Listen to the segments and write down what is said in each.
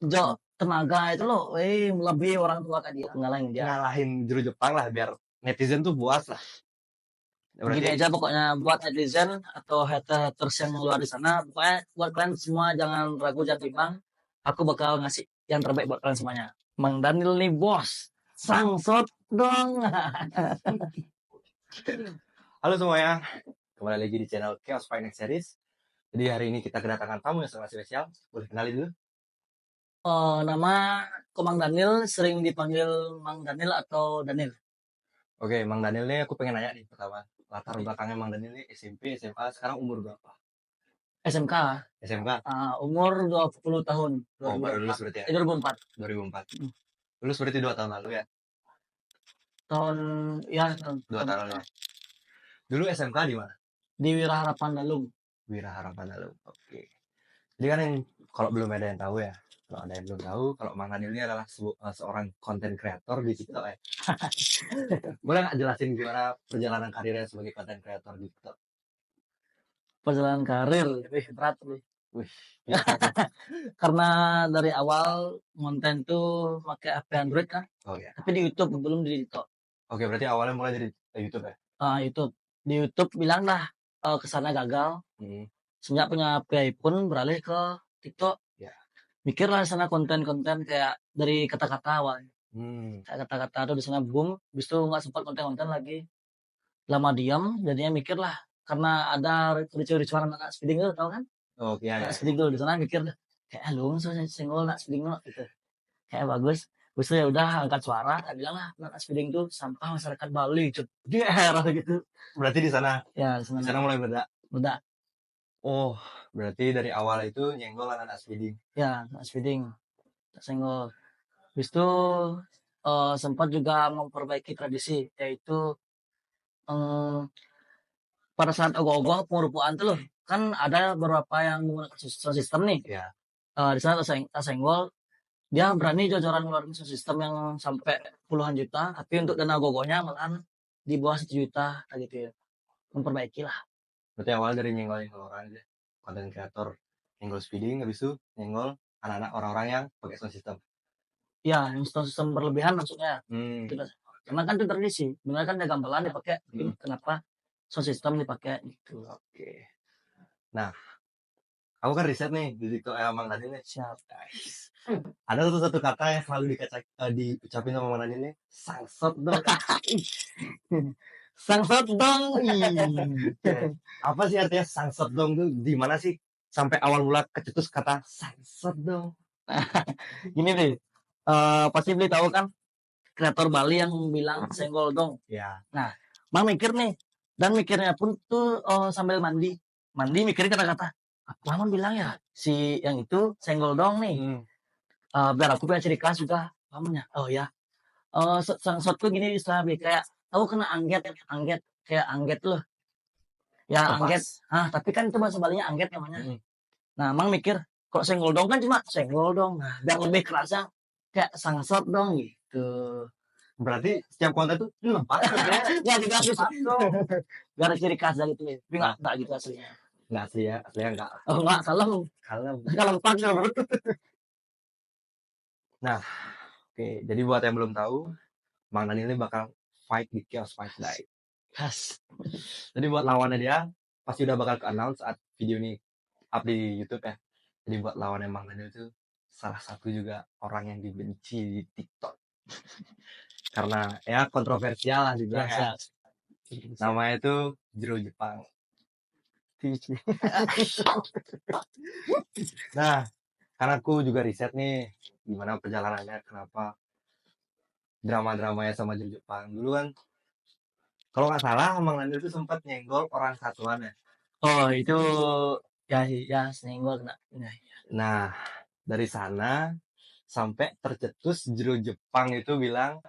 Jo tenaga itu loh, melebihi orang tua kan dia, ngalahin dia. Ngalahin juru Jepang lah biar netizen tuh puas lah. Gini Berarti aja pokoknya buat netizen atau haters yang luar di sana, pokoknya buat kalian semua jangan ragu, jangan bimbang. Aku bakal ngasih yang terbaik buat kalian semuanya. Mang Daniel nih bos, sangsot dong. halo semuanya, kembali lagi di channel Chaos Finance Series. Jadi hari ini kita kedatangan tamu yang sangat spesial. Boleh kenali dulu? Nama Mang Daniel sering dipanggil Mang Daniel atau Daniel. Oke, Mang Daniel nih aku pengen nanya nih pertama. Latar belakangnya Mang Daniel nih SMP, SMA, sekarang umur berapa? SMK, SMK? umur 20 tahun, Oh, baru lulus 2024. berarti ya? 2004. 2004. Hmm. Lulus berarti 2 tahun lalu ya? Tahun, ya tahun, 2 tahun tahun lalu ya? Dulu SMK di mana? di Wira Harapan Dalung. Wira Harapan lalu. Oke. Jadi kan yang kalau belum ada yang tahu ya, kalau ada yang belum tahu, kalau Mang Daniel ini adalah seorang content creator di TikTok ya. Boleh nggak jelasin gimana perjalanan karirnya sebagai content creator di TikTok? Perjalanan karir, berat nih. Wih, gimana tuh? Karena dari awal konten tuh pakai HP Android kan, Oh ya. tapi di YouTube belum di TikTok. Oke, berarti awalnya mulai dari YouTube ya? YouTube di YouTube bilang lah kesana gagal. Hmm, Semenjak punya HP iPhone beralih ke TikTok. ya. Mikirlah di sana konten-konten kayak dari kata-kata awal. Hmm, Kayak kata-kata tuh di sana boom, habis itu nggak sempat konten-konten lagi. Lama diam, jadinya mikir lah. Karena ada ricu-ricuan anak speeding tuh, tau kan? oke ya, Anak ya. speeding tuh di sana mikir kayak lu senggol nak speeding lo gitu. Kayak bagus. Terus ya udah angkat suara, tak bilang lah anak speeding tuh sampah masyarakat Bali, dia gitu. Berarti di sana, Ya di sana sana mulai beda. udah Oh, berarti dari awal itu nyenggol anak speeding. ya anak speeding, tak senggol. Habis itu sempat juga memperbaiki tradisi, yaitu eh, pada saat ogoh-ogoh pengerupuan tuh loh, kan ada beberapa yang menggunakan sound system nih. Ya. Di sana tas senggol, dia berani jor-joran ngeluarin sound system yang sampai puluhan juta, tapi untuk dana ogoh-ogohnya malahan di bawah 1 juta, kayak gitu ya. Memperbaiki lah. Berarti awal dari nyenggol-nyenggol orang aja. Content creator. Nyenggol speeding, habis itu nyenggol anak-anak orang-orang yang pakai sound system. Ya, yang sound system berlebihan maksudnya. Hmm, Tidak. Karena kan itu tradisi. Sebenarnya kan ada gamelan dipakai. hmm, Kenapa sound system dipakai gitu. oke. Nah, aku kan riset nih di TikTok Mang Daniel nih. Siap. Guys. Ada satu kata yang selalu diucapin sama Mang Daniel nih. Sangsot dong. Sangsot dong. Apa sih artinya sangsot dong tuh? Di mana sih sampai awal mula kecetus kata sangsot dong? Gini deh. Pasti beli tahu kan kreator Bali yang bilang senggol dong. Ya. Nah, Bang mikir nih. Dan mikirnya pun tuh sambil mandi. Mandi mikirin kata-kata. Mama bilang ya si yang itu senggol dong nih. Biar aku punya ciri khas juga. Mamanya. Oh ya. Sangsot tuh gini bisa kayak tahu kena angget, angget kayak angget loh. Ya angget. Lepas. Tapi kan itu bahasa Balinya angget namanya. Hmm. Nah, Mang mikir kok senggol dong kan cuma senggol dong. Nah, biar lebih kerasa kayak sangsot dong gitu. Berarti setiap konten tuh lepas. Ya juga susah dong. Biar ciri khas gitu ya. Tapi enggak gitu aslinya. Nggak asli ya, aslinya nggak. Oh enggak, kalem. Kalem. Kalem panggil. Nah, oke. Jadi buat yang belum tahu, Mang Daniel ini bakal fight di Chaos Fight Night. Khas. Jadi buat lawannya dia, pasti udah bakal ke-announce saat video ini up di YouTube ya. Jadi buat lawannya Mang Daniel itu salah satu juga orang yang dibenci di TikTok. Karena ya kontroversial lah dibilang ya. Namanya itu Jero Jepang. Nah, karena aku juga riset nih gimana perjalanannya, kenapa drama-dramanya sama Jero Jepang. Dulu kan kalau nggak salah Mang Daniel itu sempat nyenggol orang satuan ya. Oh, itu ya ya senggol kena. Nah, dari sana sampai tercetus Jero Jepang itu bilang,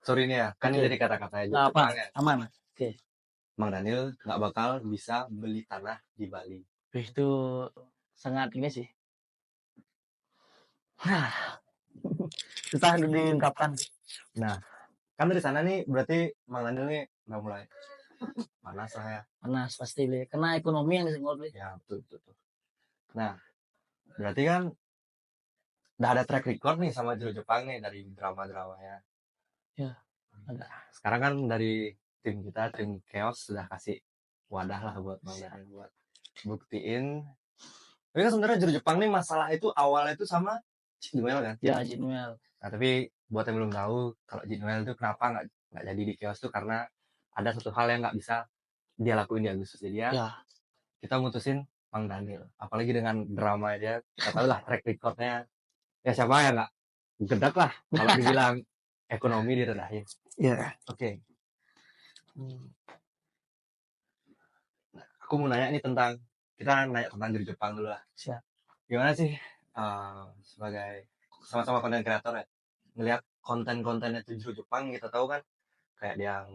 sorry nih ya, kan ini dari kata-katanya Jero Apa? Jepang ya. Aman. Oke. Mang Daniel nggak bakal bisa beli tanah di Bali. Itu sangat ini sih. Susah diungkapkan. Nah, kan dari sana nih berarti Mang Daniel nih udah mulai panas lah ya. Panas pasti beli. Karena ekonomi yang disenggol beli. Ya, betul, betul, betul. Nah, berarti kan udah ada track record nih sama Juru Jepang nih dari drama-dramanya. Ya, ada. Sekarang kan dari tim kita, tim Chaos sudah kasih wadah lah buat Bang Daniel buat buktiin. Tapi kan sebenarnya Juru Jepang nih masalah itu awalnya itu sama Jinwell kan. Ya, Jinwell. Nah tapi buat yang belum tahu kalau Jinwell itu kenapa nggak jadi di Chaos tuh karena ada satu hal yang nggak bisa dia lakuin di Agustus. Jadi ya Ya, kita mutusin Bang Daniel. Apalagi dengan drama dia, kita tahu lah track recordnya. Ya siapa yang nggak gedak lah kalau dibilang ekonomi direndahin. ya. Oke. Aku mau nanya nih tentang kita nanya tentang Juru Jepang dulu lah. Siap. Gimana sih sebagai sama-sama konten kreator ya ngelihat konten-kontennya tuh Juru Jepang kita tahu kan kayak dia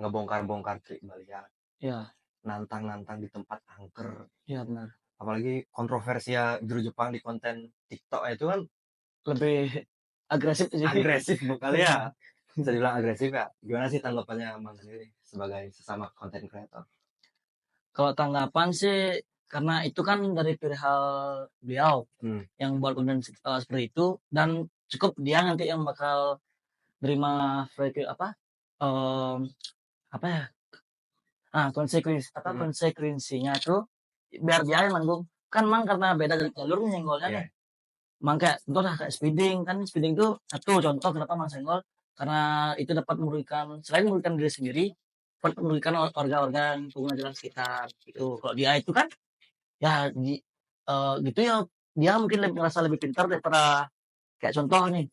ngebongkar-bongkar trik balian, Ya, nantang-nantang di tempat angker. ya benar. Apalagi kontroversia Juru Jepang di konten TikTok itu kan Lebih agresif sih. agresif bukan ya. Bisa dibilang agresif ya. Gimana sih tanggapannya Bang sendiri sebagai sesama konten kreator? Kalau tanggapan sih, karena itu kan dari perihal beliau yang buat konten seperti itu, dan cukup dia nanti yang bakal terima apa ya? Konsekuensinya tuh biar dia yang nanggung. Kan mang karena beda dari jalur nyenggolnya nih. Mang kayak contoh lah kayak speeding kan, speeding tuh satu contoh kenapa mang senggol, karena itu dapat merugikan, selain merugikan diri sendiri, dapat merugikan warga-warga pengguna jalan sekitar gitu. Kalau dia itu kan ya gitu ya, dia mungkin ngerasa lebih pintar daripada kayak contoh nih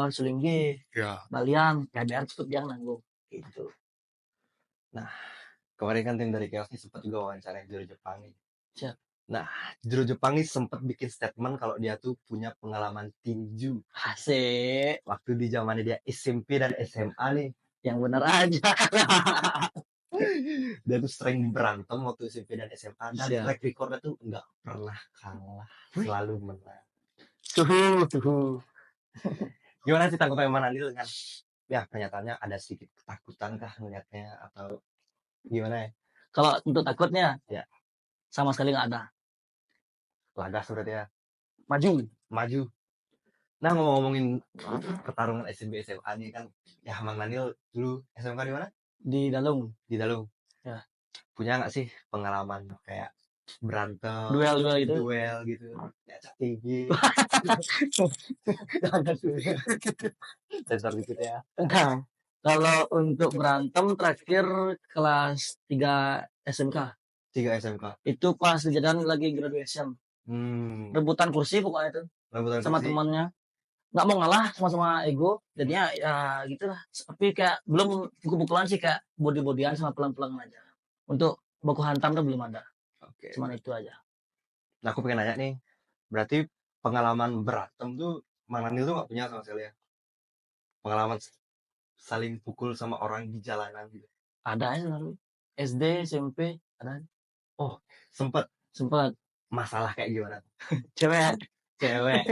Sulinggi, Balian, ya biar cukup dia nanggung gitu. Nah, kemarin kan tim dari Chaos ini sempat juga wawancara Juru Jepang nih. Siap. Nah, Juru Jepang nih sempat bikin statement kalau dia tuh punya pengalaman tinju Asik, waktu di zamannya dia SMP dan SMA nih. yang bener aja. Dia tuh sering berantem waktu SMP dan SMA dan Siap. track recordnya tuh nggak pernah kalah, selalu menang. Suhu. Gimana sih tanggapan Bang Andil dengan ya pernyataannya ada sedikit ketakutan kah melihatnya atau gimana ya? Kalau untuk takutnya, Ya. sama sekali nggak ada. Lagas berarti ya. Maju. Nah ngomongin pertarungan SMP SMA nih kan, ya Bang Daniel dulu SMK di mana? Di Dalung. Di Dalung. Ya. Punya nggak sih pengalaman kayak berantem, Duel gitu, ya cak tinggi, sensor dikit ya. Nah, kalau untuk berantem terakhir kelas 3 SMK. 3 SMK. Itu pas kejadian lagi graduation. Rebutan kursi pokoknya itu. Sama temannya. Nggak mau ngalah, sama-sama ego. Jadinya ya gitulah. Tapi kayak belum pukul-pukulan sih, kayak body-bodyan sama pelan-pelan aja. Untuk baku hantam tuh belum ada. Oke. Cuman itu aja. Nah aku pengen nanya nih, berarti pengalaman berantem tuh Bang Daniel tuh nggak punya sama sekali ya? Pengalaman saling pukul sama orang di jalanan gitu? Ada aja lalu. SD, SMP, ada. Oh, sempet masalah kayak gimana? Cewek.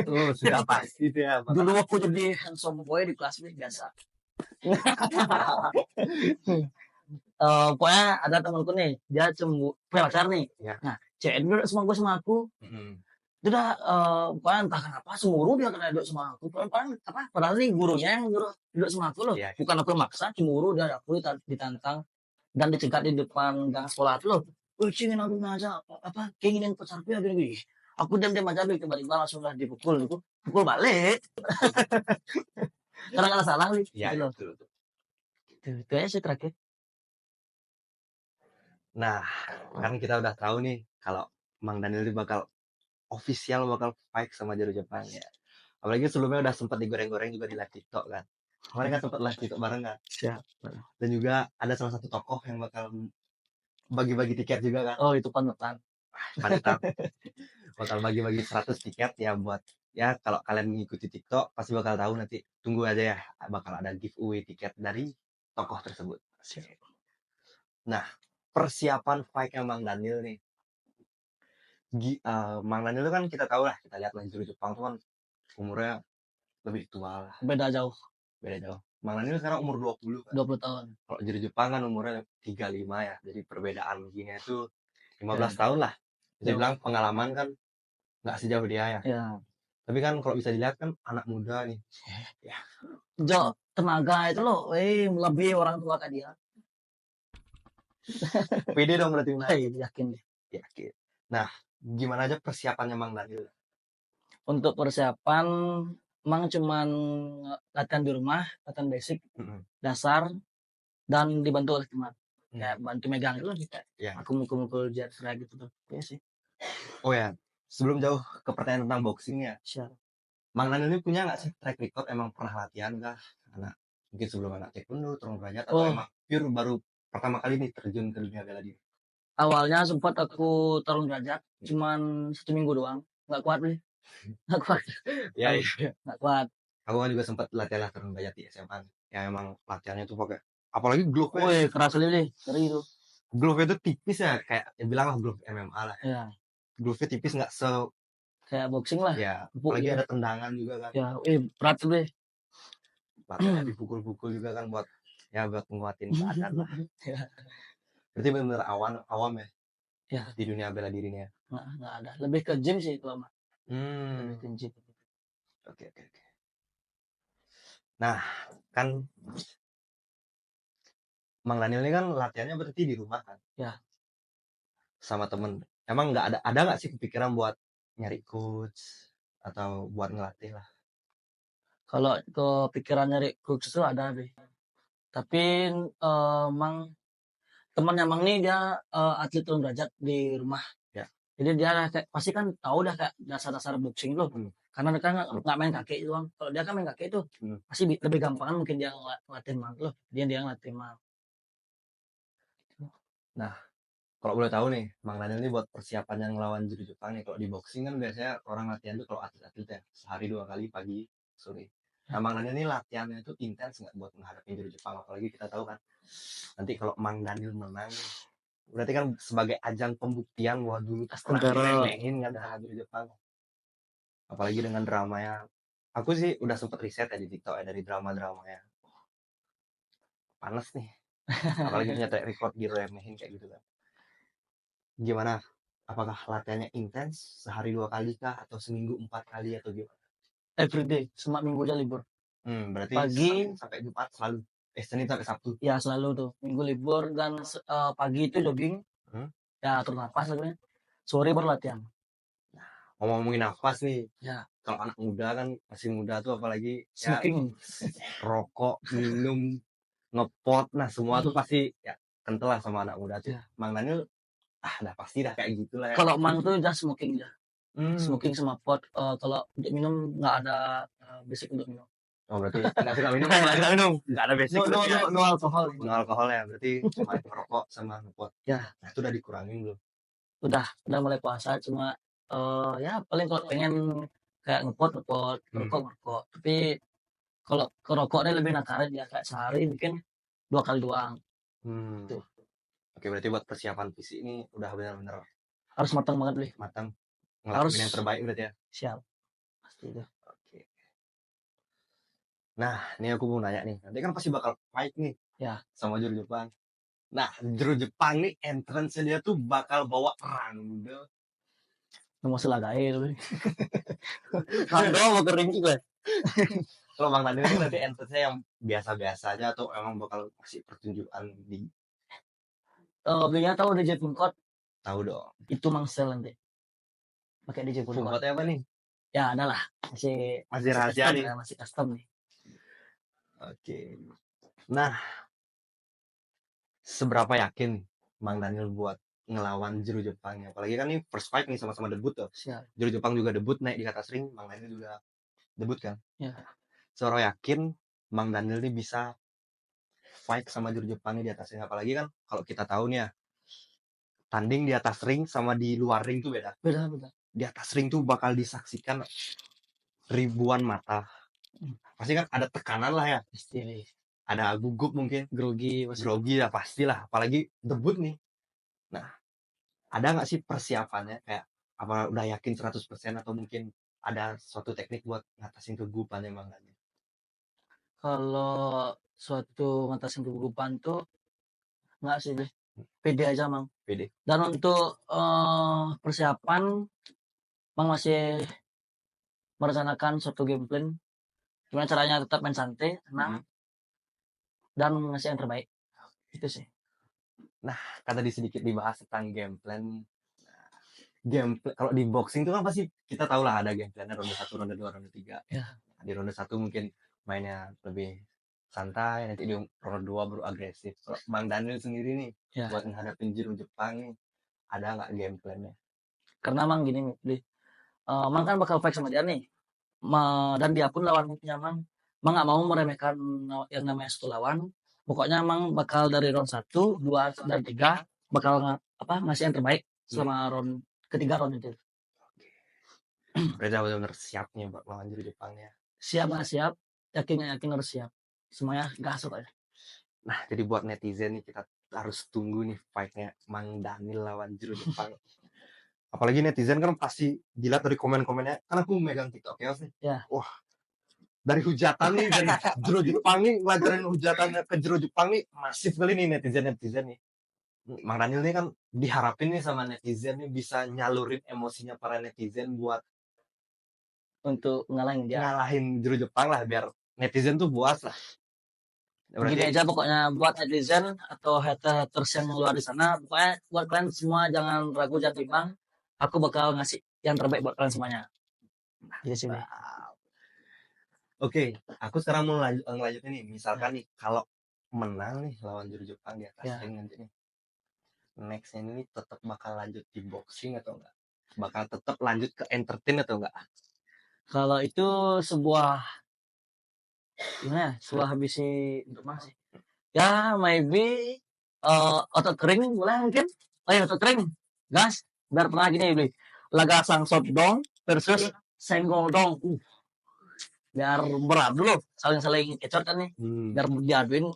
Oh, sudah pasti tuh ya. Dulu aku jadi handsome boy di kelas B biasa. Pokoknya ada temanku nih, dia punya pacar nih. Ya. Nah, cewek duduk sama gue sama aku. Itu dah pokoknya entah kenapa cemburu dia kena duduk sama aku. Padahal sih gurunya yang duduk sama aku loh. Ya. Bukan aku yang maksa, cemburu dia, aku ditantang dan dicegat di depan gang sekolah itu loh. Cingin aku aja keinginan pacarku ya gini. Aku diam-diam aja, tiba-tiba langsung lah dipukul. Pukul balik. Karena nggak salah nih. Ya, gitu. Itu aja sih terakhir. Nah, kan kita udah tahu nih kalau Bang Daniel ini bakal fight sama Juru Jepang ya. Apalagi sebelumnya udah sempat digoreng-goreng juga di live TikTok kan. Kemarin kan sempat live TikTok bareng kan. Siap. Dan juga ada salah satu tokoh yang bakal bagi-bagi tiket juga kan. Oh, itu panutan. Bakal bagi-bagi 100 tiket ya buat ya kalau kalian mengikuti TikTok pasti bakal tahu nanti, tunggu aja ya bakal ada giveaway tiket dari tokoh tersebut. Siap. Nah, persiapan fight-nya Bang Daniel nih. Bang Daniel itu kan kita tahu lah, kita lihat lah Juru Jepang tuh kan umurnya lebih tua lah. Beda jauh. Bang Daniel sekarang umur 20 kan. 20 tahun. Kalau Juru Jepang kan umurnya 35 ya. Jadi perbedaan begini itu 15 tahun lah. Bisa bilang pengalaman kan nggak sejauh dia ya. Ya. Tapi kan kalau bisa dilihat kan anak muda nih. Ya, Jo, tenaga itu loh, lebih orang tua kan dia. pede dong berarti menang. Yakin deh. Yakin. Nah, gimana aja persiapannya Mang Daniel? Untuk persiapan, emang cuman latihan di rumah, latihan basic, Mm-mm. dasar, dan dibantu oleh teman. Hmm. Kayak bantu megang itu kayak Ya. aku mukul-mukul jet kayak gitu tuh. Iya sih. Oh ya, sebelum jauh ke pertanyaan tentang boxingnya, Siap. Mang Daniel ini punya nggak sih track record emang pernah latihan kah? Anak mungkin sebelum anak taekwondo, turun derajat atau Oh, emang pure baru pertama kali nih terjun ke dunia bela diri? awalnya sempat aku tarung derajat, cuman 1 minggu doang. Nggak kuat nih. Nggak kuat. Ya, Tahu, ya. nggak kuat. Aku kan juga sempat latihan turun derajat di SMA. Ya emang latihannya tuh pakai apalagi glove-nya. Wih, keras sekali deh. Ngeri itu. Glove itu tipis ya, kayak ya bilang lah glove MMA lah. Ya, Glove-nya tipis nggak se kayak boxing lah. ya, Empuk apalagi gitu. ada tendangan juga kan. Ya, berat tuh deh. Latihannya dipukul-pukul juga kan buat ya buat nguatin badan lah. Ya, Berarti benar-benar awam ya ya, di dunia bela dirinya. nggak ada. Lebih ke gym sih kalau mah. Lebih Hmm, ke gym. oke oke oke. Nah, kan Mang Daniel ini kan latihannya berarti di rumah kan Ya, sama temen. Emang nggak ada nggak sih kepikiran buat nyari coach atau buat ngelatih lah? kalau kepikiran nyari coach itu ada deh. Tapi emang temannya Mang nih dia atlet turun derajat di rumah. Ya. Jadi dia kayak, pasti kan tahu dah kayak dasar-dasar boxing itu. Hmm. Karena dia kan nggak main kaki doang. Kalau dia kan main kaki itu Hmm. pasti lebih gampang kan mungkin dia ngelatin Mang loh. Dia ngelatin Mang. Nah, kalau boleh tahu nih, Mang Daniel ini buat persiapan yang lawan judo Jepang nih. Kalau di boxing kan biasanya orang latihan tuh kalau atlet-atlet ya sehari 2 kali pagi sore. Nah, Mang Daniel ini latihannya itu intens nggak buat menghadapi judo Jepang? Apalagi kita tahu kan nanti kalau Mang Daniel menang, berarti kan sebagai ajang pembuktian bahwa dulu tuh pernah Astagfirullah. diremehin kan sama judo Jepang. Apalagi dengan dramanya. Aku sih udah sempet riset ya di TikTok ya dari drama-dramanya. Panas nih. Apalagi punya track record diremehin kayak gitu kan. Gimana? Apakah latihannya intens sehari 2 kali kah atau seminggu 4 kali atau gimana? Everyday, semua minggu aja libur. Berarti Pagi, Senin sampai Jumat selalu. Senin sampai Sabtu. ya selalu tuh minggu libur dan pagi itu jogging, Hmm? ya atur napas sebenarnya. Sore baru latihan. Ngomongin nafas nih. Ya, Kalau anak muda kan masih muda tuh apalagi ya smoking. rokok, minum, ngepot, nah semua tuh pasti ya kental lah sama anak muda tuh. Ya. Mang Daniel dah pasti dah kayak gitulah ya. Kalau Mang tuh just smoking aja. Hmm. Smoking sama pot. Kalau untuk minum nggak ada basic untuk minum. Oh berarti nggak suka minum, nggak suka minum, nggak ada basic No, no, berarti ya. no, no alkohol. No alkohol ya, berarti cuma ngerokok sama ngepot. Ya. Nah itu udah dikurangin belum? Udah mulai puasa cuma ya paling kalau pengen kayak ngepot rokok. Tapi kalau ke rokoknya lebih nakarin ya kayak sehari mungkin 2 kali doang. Tuh. Oke berarti buat persiapan fisik ini udah benar-benar Harus matang banget nih. matang, Harus ngelakuin yang terbaik berarti ya. siap. Pasti itu. Oke. Nah ini aku mau nanya nih, nanti kan pasti bakal fight nih Ya. sama juru Jepang. Nah juru Jepang nih entrance dia tuh bakal bawa rando. Nomor selagai itu. Rando mau kering juga. Kalau Bang Daniel ini nanti entrance yang biasa-biasa aja atau emang bakal kasih pertunjukan di Belinya tahu DJ Punkot. tahu dong. Itu Mangsel nanti. Pakai DJ Punkot. Punkotnya apa nih? Ya ada lah. Masih Rahasia custom, nih. ya, masih custom nih. Oke. Nah, seberapa yakin Mang Daniel buat ngelawan juru Jepangnya? Apalagi kan ini first fight nih sama-sama debut tuh. Siap. Juru Jepang juga debut naik di atas ring, Mang Daniel juga debut kan? Ya. Seberapa yakin Mang Daniel ini bisa fight sama juru Jepangnya di atas ring? Apalagi kan kalau kita tahu nih ya, tanding di atas ring sama di luar ring tuh beda. Beda. Di atas ring tuh bakal disaksikan ribuan mata. Pasti kan ada tekanan lah ya. Pasti. Ada gugup mungkin. Grogi ya pastilah. Apalagi debut nih. Nah, ada nggak sih persiapannya? Kayak apa udah yakin 100% atau mungkin ada suatu teknik buat ngatasin kegugupan emang kan? Kalau suatu ngatasin kegugupan tuh nggak sih deh. Pede aja Mang. Pede. Dan untuk persiapan Mang masih merencanakan suatu game plan, gimana caranya tetap main santai, tenang, dan ngasih yang terbaik. Itu sih. Kan tadi sedikit dibahas tentang game plan. Kalau di boxing itu kan pasti kita tahu lah ada game plannya ronde 1, ronde 2, ronde 3. Ya. Di ronde 1 mungkin mainnya lebih santai, nanti di ronde 2 baru agresif. Kalau Bang Daniel sendiri nih, Ya. buat menghadapin Jiro Jepang nih, ada nggak game plannya? Karena emang gini, Mang kan bakal fight sama dia nih. Dan dia pun lawannya Mang nggak mau meremehkan yang namanya satu lawan. Pokoknya Mang bakal dari round 1, 2, dan 3 bakal ngasih yang terbaik selama round ketiga round itu. Berarti benar-benar siap nih buat lawan Jiro Jepang ya. Siap nggak siap, yakin harus siap. Semuanya gas aja. Nah, jadi buat netizen nih kita harus tunggu nih fight-nya Mang Daniel lawan Jiro Jepang. Apalagi netizen kan pasti dilihat dari komen-komennya. Kan aku megang TikTok ya sih. Ya. Wah, dari hujatan nih dari Jiro Jepang nih, ngelajarin hujatannya ke Jiro Jepang nih masif kali nih netizen nih. Mang Daniel nih kan diharapin nih sama netizen nih bisa nyalurin emosinya para netizen buat Untuk ngalahin Jiro Jepang lah biar netizen tuh puas lah. Gini aja pokoknya buat netizen atau haters yang luar di sana, pokoknya buat kalian semua jangan ragu, jangan bimbang. Aku bakal ngasih yang terbaik buat kalian semuanya. Jadi sini. Oke, aku sekarang mau lanjutin nih. Misalkan nih kalau menang nih lawan Jiro Jepang di atas ring nanti nih. Nextnya ini tetap bakal lanjut di boxing atau enggak? Bakal tetap lanjut ke entertain atau enggak? Kalau itu sebuah habisi untuk mana sih? Ya maybe otot kering boleh mungkin. Otot kering, gas. Biar pernah gini beli. Laga Sangsot Dong versus Senggol Dong. Biar berat dulu, saling kecot kan nih. Biar diaduin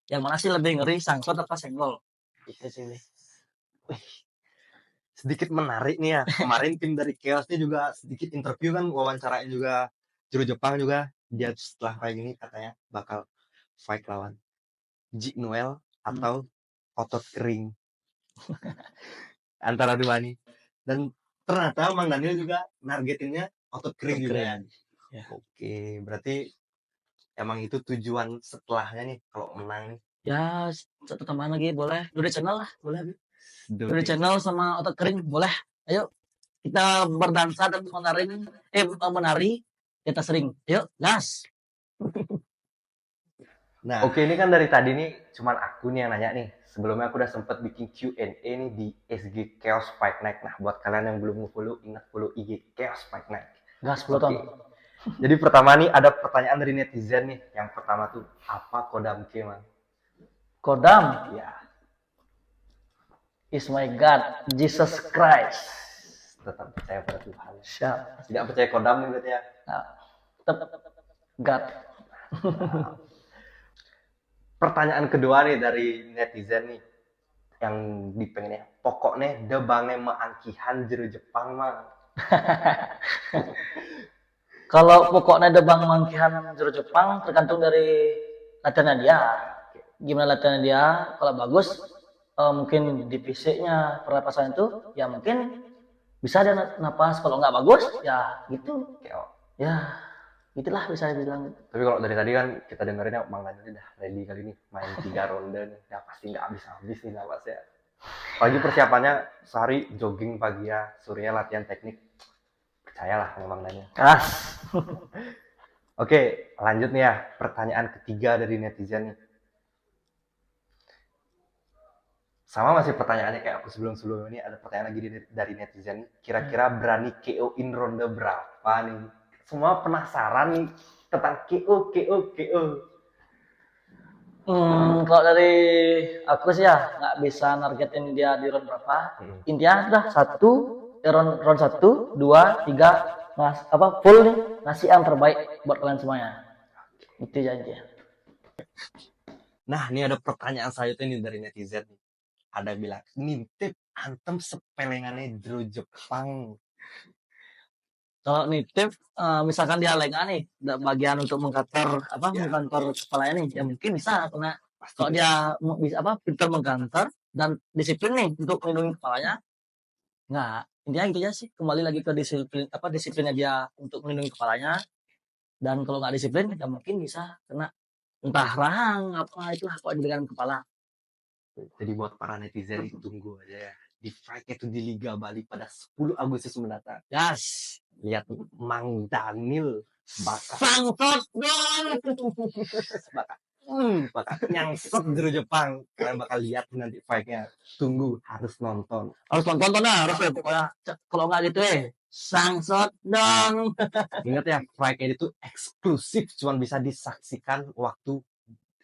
yang mana sih lebih ngeri, Sangsot apa Senggol? Itu sih. Sedikit menarik nih ya. Kemarin tim dari Chaos ini juga sedikit interview kan, wawancarain juga Jiro Jepang juga. Dia setelah kayak gini katanya bakal fight lawan Ji Noel atau otot kering. Antara dua nih. Dan ternyata Mang Daniel juga nargetinnya otot kering juga. Ya. Oke, berarti emang itu tujuan setelahnya nih kalau menang nih. Ya, satu tambahan lagi boleh. Duri channel lah, boleh. Duri channel sama otot kering boleh. Ayo kita berdansa dan menari di atas ring. Ayo, gas. Nah, oke, ini kan dari tadi nih cuman aku nih yang nanya nih. Sebelumnya aku udah sempet bikin Q&A nih di SG Chaos Fight Night. Nah, buat kalian yang belum follow, ingat follow IG Chaos Fight Night. Gas 10 tahun. Jadi pertama nih ada pertanyaan dari netizen nih. Yang pertama tuh, apa kodam K, man? Kodam? Ya. Is my God, Jesus Christ. Tetap percaya pada Tuhan. Siap. Tidak percaya kodam nih berarti ya? Nah, tetap God. Nah. Pertanyaan kedua nih dari netizen nih yang dipengennya pokoknya debange maangkihan Jiro Jepang mah. Kalau pokoknya debang mangkihan Jiro Jepang tergantung dari latihannya dia. Gimana latihannya dia? Kalau bagus, mungkin di fisiknya pernapasan itu, ya mungkin bisa dia napas. Kalau nggak bagus, ya gitu. Ya. Itulah bisa dibilang. Tapi kalau dari tadi kan kita dengerinnya Mang Daniel udah ready kali ini main 3 ronde nih, ya pasti nggak habis-habis nih napasnya. Apalagi persiapannya sehari jogging pagi ya, sorenya latihan teknik. Percayalah sama Mang Daniel. Keras. Oke, lanjut nih ya, pertanyaan ketiga dari netizen nih. Sama masih pertanyaannya kayak aku sebelum ini, ada pertanyaan lagi dari netizen. Kira-kira berani KO-in ronde berapa nih? Semua penasaran nih tentang KO. Kalau dari aku sih ya nggak bisa nargetin dia di round berapa. Intinya udah round 1, 2, 3 full nih ngasih yang terbaik buat kalian semuanya. Itu janji. Nah, ini ada pertanyaan selanjutnya nih dari netizen. Ada bilang, nitip antem sepelengannya Jiro Jepang. Kalau nitip, misalkan dia lengan nih, bagian untuk mengkantor mengkantor kepalanya nih, ya mungkin bisa karena kalau dia bisa pintar mengkantor dan disiplin nih untuk melindungi kepalanya, Nggak, intinya gitu aja sih. Kembali lagi ke disiplinnya dia untuk melindungi kepalanya. Dan kalau nggak disiplin, ya mungkin bisa kena entah rahang apa itu apa dengan kepala. Jadi buat para netizen tunggu aja ya. Di fight itu di Liga Bali pada 10 Agustus mendatang. Gas, Lihat Mang Daniel bakal sangkot dong. bakal bakal nyangsep juru Jepang. Kalian bakal lihat nanti fight-nya. Tunggu, harus nonton. Harus nonton lah, harus ya pokoknya. Kalau nggak gitu sangkot dong. Ingat ya, fight itu eksklusif, cuma bisa disaksikan waktu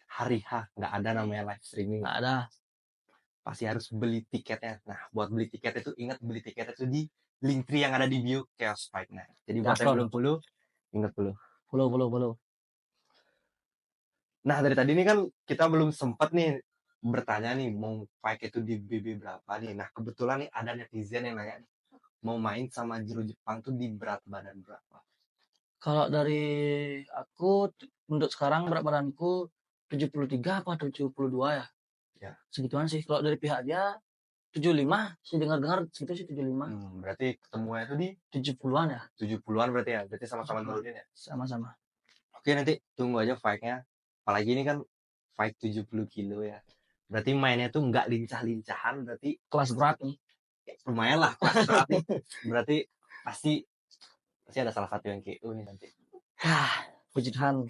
hari H. Nggak ada namanya live streaming. Nggak ada. Pasti harus beli tiketnya. Nah, buat beli tiket itu ingat beli tiket itu di link tree yang ada di bio Chaos Fight Night. Jadi buat yang belum follow, ingat dulu. Follow. Nah, dari tadi ini kan kita belum sempat nih bertanya nih mau fight itu di BB berapa nih. Nah, kebetulan nih ada netizen yang nanya mau main sama Jiro Jepang tuh di berat badan berapa? Kalau dari aku untuk sekarang berat badanku 73 apa 72 ya. Ya. Segituan sih. Kalau dari pihak dia 75 sih dengar-dengar segitu sih 75. Berarti ketemunya itu di 70-an ya. 70-an berarti ya. Berarti sama-sama turunin ya. Sama-sama. Oke, nanti tunggu aja fight-nya. Apalagi ini kan fight 70 kilo ya. Berarti mainnya tuh nggak lincah-lincahan, berarti Kelas berat nih. lumayan lah kelas berat nih. Berarti pasti ada salah satu yang KO nih nanti. Puji Tuhan.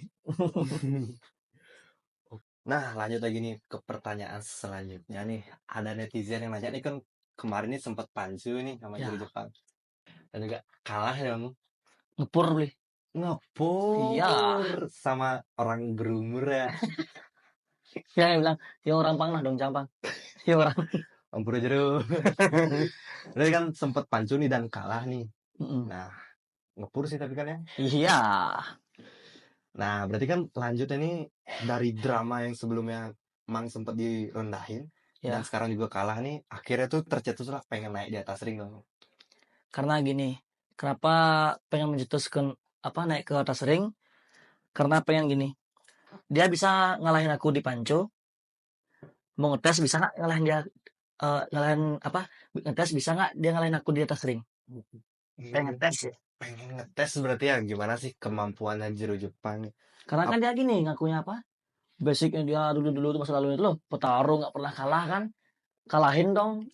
Nah, lanjut lagi nih ke pertanyaan selanjutnya nih. Ada netizen yang nanya nih kan kemarin ini sempat pansu nih sama Jiro Jepang. Dan juga kalah dong. Ngepur beli. Ngepur. Iya. Sama orang berumur ya. Ya yang bilang, ya orang pang lah dong campang. Ya orang. Ampura Jero. Berarti kan sempat pansu nih dan kalah nih. Nah, ngepur sih tapi kan ya. Iya. Nah, berarti kan lanjutnya nih dari drama yang sebelumnya Mang sempat direndahin dan sekarang juga kalah nih, akhirnya tuh tercetuslah pengen naik di atas ring dong. Karena gini, kenapa pengen mencetuskan naik ke atas ring? Karena pengen gini. Dia bisa ngalahin aku di panco. Mau ngetes bisa nggak ngalahin dia ngetes bisa nggak dia ngalahin aku di atas ring? Pengen ngetes ya. Pengen ngetes berarti ya gimana sih kemampuannya Jiro Jepang? Karena kan dia gini ngakunya apa? Basicnya dia dulu tuh masa lalu itu loh petarung nggak pernah kalah kan? Kalahin dong.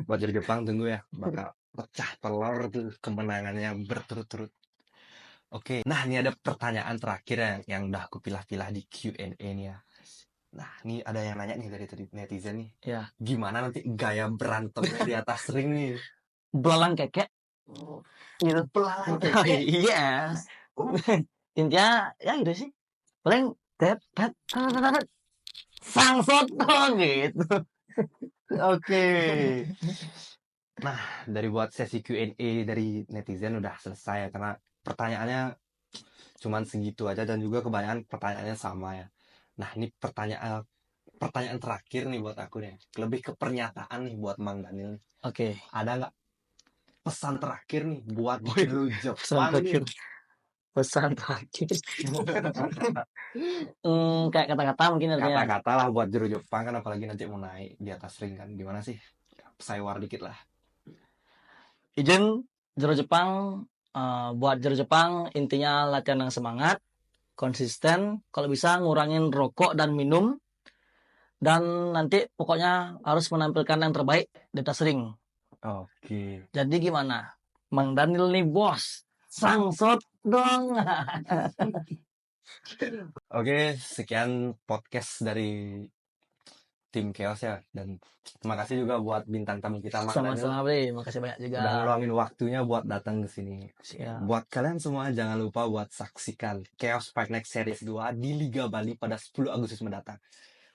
Buat Jiro Jepang tunggu ya bakal pecah telur tuh kemenangannya berturut-turut. Oke, nah ini ada pertanyaan terakhir yang udah aku pilah-pilah di Q&A nih ya. Nah, ini ada yang nanya nih dari netizen nih. Ya. Gimana nanti gaya berantemnya di atas ring nih? Belalang kekek. Gitu. Belalang kekek. Iya. Intinya ya gitu sih. Paling sangsot gitu. Oke. Nah, dari buat sesi Q&A dari netizen udah selesai ya karena pertanyaannya cuman segitu aja dan juga kebanyakan pertanyaannya sama ya. Nah, ini pertanyaan terakhir nih buat aku nih. Lebih ke pernyataan nih buat Mang Daniel. Oke. Ada nggak pesan terakhir nih buat Jiro Jepang nih? Pesan terakhir. Kayak kata-kata mungkin artinya. Kata-kata lah buat Jiro Jepang kan apalagi nanti mau naik di atas ring kan. Gimana sih? Saywar dikit lah. Izin Jiro Jepang buat Jiro Jepang intinya latihan yang semangat, konsisten, kalau bisa ngurangin rokok dan minum, dan nanti pokoknya harus menampilkan yang terbaik di atas ring. Oke. Jadi gimana? Mang Daniel nih bos, sangsot dong. Oke, sekian podcast dari tim Chaos ya, dan terima kasih juga buat bintang tamu kita Mang Daniel. Sama-sama Bre, makasih banyak juga. Udah ngeluangin waktunya buat datang ke sini. Siap. Buat kalian semua jangan lupa buat saksikan Chaos Fight Night Series 2 di Liga Bali pada 10 Agustus mendatang.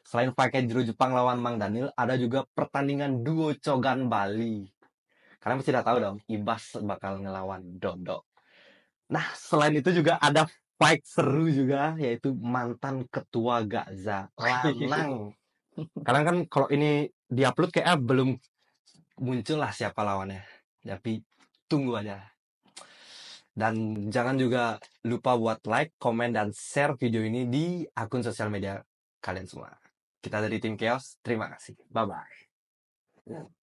Selain fight Jiro Jepang lawan Mang Daniel, ada juga pertandingan duo Cogan Bali. Kalian pasti udah tahu dong, Ibas bakal ngelawan Dondo. Nah, selain itu juga ada fight seru juga, yaitu mantan ketua Gaza, Lanang. Kalian kan kalau ini diupload kayak belum muncul lah siapa lawannya. Tapi tunggu aja. Dan jangan juga lupa buat like, komen, dan share video ini di akun sosial media kalian semua. Kita dari tim Chaos, terima kasih. Bye-bye.